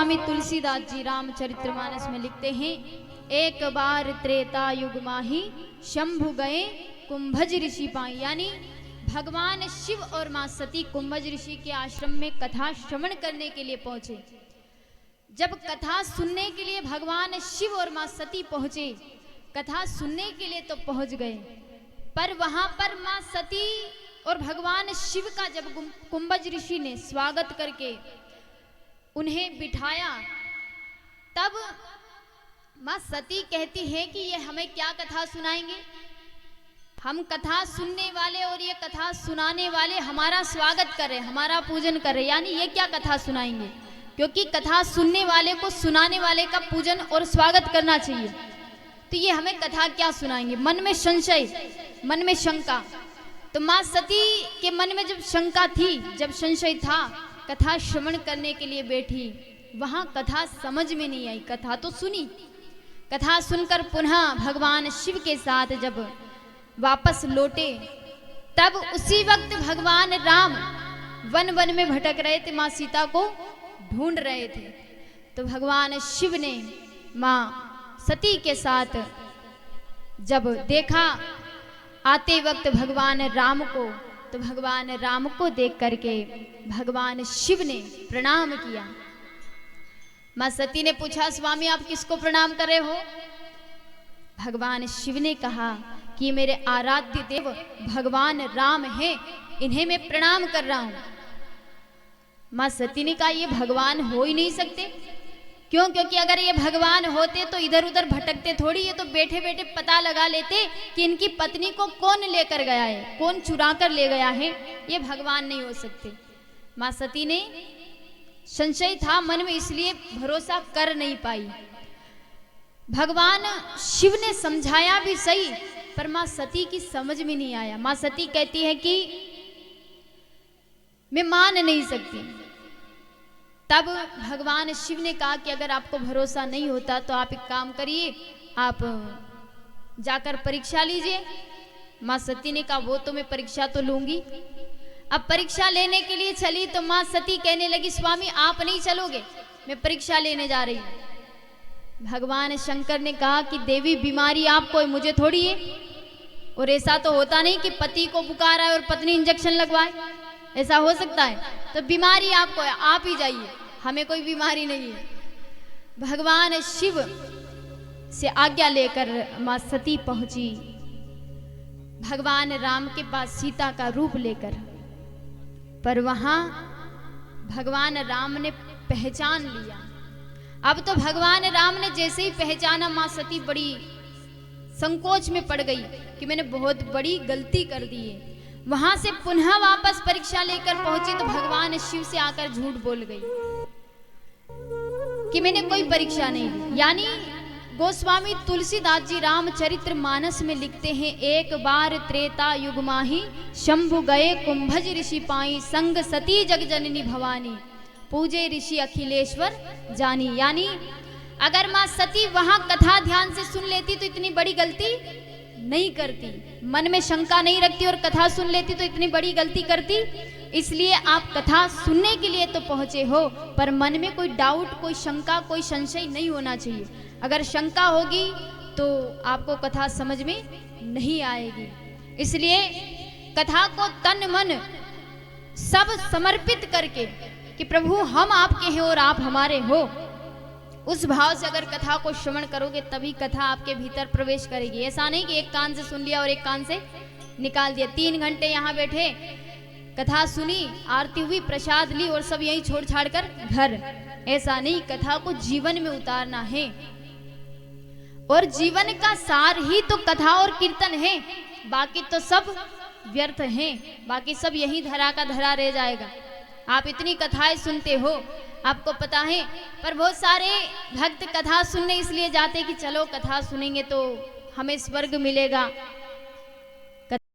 गोस्वामी तुलसीदास जी रामचरितमानस में लिखते हैं, एक बार त्रेता युग माही शंभु गए कुंभज ऋषि पाई। यानी भगवान शिव और मां सती कुंभज ऋषि के आश्रम में कथा श्रवण करने के लिए पहुंचे। जब कथा सुनने के लिए भगवान शिव और मां सती पहुंचे, कथा सुनने के लिए तो पहुंच गए, पर वहां पर मां सती और भगवान शिव का जब कुंभज ऋषि ने स्वागत करके उन्हें बिठाया, तब मां सती कहती है कि ये हमें क्या कथा सुनाएंगे। हम कथा सुनने वाले और ये कथा सुनाने वाले हमारा स्वागत कर रहे, हमारा पूजन कर रहे, यानी ये क्या कथा सुनाएंगे। क्योंकि कथा सुनने वाले को सुनाने वाले का पूजन और स्वागत करना चाहिए, तो ये हमें कथा क्या सुनाएंगे। मन में संशय, मन में शंका। तो मां सती के मन में जब शंका थी, जब संशय था, कथा श्रवण करने के लिए बैठी, वहां कथा समझ में नहीं आई। कथा तो सुनी, कथा सुनकर पुनः भगवान शिव के साथ जब वापस लौटे, तब उसी वक्त भगवान राम वन वन में भटक रहे थे, मां सीता को ढूंढ रहे थे। तो भगवान शिव ने मां सती के साथ जब देखा आते वक्त भगवान राम को, तो भगवान राम को देख करके भगवान शिव ने प्रणाम किया। मां सती ने पूछा, स्वामी आप किसको प्रणाम कर रहे हो। भगवान शिव ने कहा कि मेरे आराध्य देव भगवान राम हैं, इन्हें मैं प्रणाम कर रहा हूं। मां सती ने कहा, ये भगवान हो ही नहीं सकते। क्यों? क्योंकि अगर ये भगवान होते तो इधर उधर भटकते थोड़ी, ये तो बैठे बैठे पता लगा लेते कि इनकी पत्नी को कौन लेकर गया है, कौन चुरा कर ले गया है। ये भगवान नहीं हो सकते। मां सती ने संशय था मन में, इसलिए भरोसा कर नहीं पाई। भगवान शिव ने समझाया भी सही, पर मां सती की समझ में नहीं आया। मां सती कहती है कि मैं मान नहीं सकती। तब भगवान शिव ने कहा कि अगर आपको भरोसा नहीं होता तो आप एक काम करिए, आप जाकर परीक्षा लीजिए। मां सती ने कहा, वो तो मैं परीक्षा तो लूंगी। अब परीक्षा लेने के लिए चली तो मां सती कहने लगी, स्वामी आप नहीं चलोगे, मैं परीक्षा लेने जा रही हूं। भगवान शंकर ने कहा कि देवी बीमारी आपको है, मुझे थोड़ी है। और ऐसा तो होता नहीं कि पति को पुकारा है और पत्नी इंजेक्शन लगवाए, ऐसा हो सकता है। तो बीमारी आपको है, आप ही जाइए, हमें कोई बीमारी नहीं है। भगवान शिव से आज्ञा लेकर मां सती पहुंची भगवान राम के पास सीता का रूप लेकर, पर वहां भगवान राम ने पहचान लिया। अब तो भगवान राम ने जैसे ही पहचाना, मां सती बड़ी संकोच में पड़ गई कि मैंने बहुत बड़ी गलती कर दी है। वहां से पुनः वापस परीक्षा लेकर पहुंची तो भगवान शिव से आकर झूठ बोल गई कि मैंने कोई परीक्षा नहीं ली। यानी गोस्वामी तुलसीदास जी रामचरितमानस में लिखते हैं, एक बार त्रेता युग माही शंभु गए कुंभज ऋषि पाई, संग सती जग जननी भवानी पूजे ऋषि अखिलेश्वर जानी। यानी अगर मां सती वहां कथा ध्यान से सुन लेती तो इतनी बड़ी गलती नहीं करती, मन में शंका नहीं रखती और कथा सुन लेती तो इतनी बड़ी गलती करती। इसलिए आप कथा सुनने के लिए तो पहुंचे हो, पर मन में कोई डाउट, कोई शंका, कोई संशय नहीं होना चाहिए। अगर शंका होगी तो आपको कथा समझ में नहीं आएगी। इसलिए कथा को तन मन सब समर्पित करके कि प्रभु हम आपके हैं और आप हमारे हो, उस भाव से अगर कथा को श्रवण करोगे तभी कथा आपके भीतर प्रवेश करेगी। ऐसा नहीं कि एक कान से सुन लिया और एक कान से निकाल दिया। 3 घंटे यहाँ बैठे, कथा सुनी, आरती हुई, प्रसाद ली और सब यहीं छोड़ छाड़ कर घर। ऐसा नहीं, कथा को जीवन में उतारना है। और जीवन का सार ही तो कथा और कीर्तन है, बाकी तो सब व्यर्थ है, बाकी सब यही धरा का धरा रह जाएगा। आप इतनी कथाएं सुनते हो, आपको पता है, पर बहुत सारे भक्त कथा सुनने इसलिए जाते कि चलो कथा सुनेंगे तो हमें स्वर्ग मिलेगा,